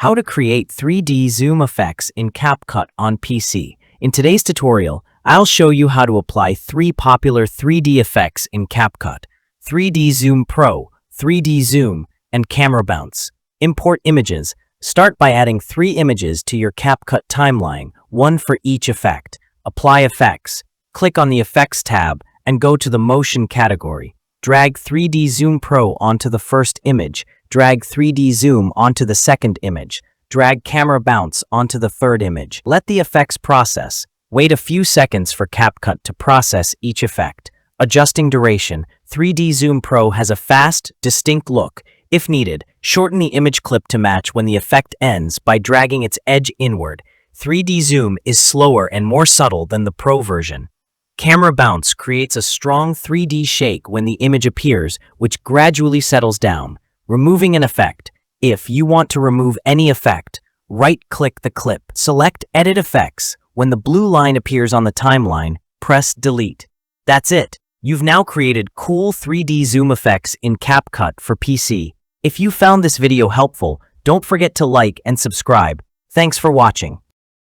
How to create 3D zoom effects in CapCut on PC. In today's tutorial, I'll show you how to apply three popular 3D effects in CapCut: 3D Zoom Pro, 3D Zoom, and Camera Bounce. Import images. Start by adding 3 images to your CapCut timeline, one for each effect. Apply effects. Click on the Effects tab and go to the Motion category. Drag 3D Zoom Pro onto the first image. Drag 3D Zoom onto the second image. Drag Camera Bounce onto the third image. Let the effects process. Wait a few seconds for CapCut to process each effect. Adjusting duration. 3D Zoom Pro has a fast, distinct look. If needed, shorten the image clip to match when the effect ends by dragging its edge inward. 3D Zoom is slower and more subtle than the Pro version. Camera Bounce creates a strong 3D shake when the image appears, which gradually settles down. Removing an effect. If you want to remove any effect, right-click the clip. Select Edit Effects. When the blue line appears on the timeline, press Delete. That's it. You've now created cool 3D zoom effects in CapCut for PC. If you found this video helpful, don't forget to like and subscribe. Thanks for watching.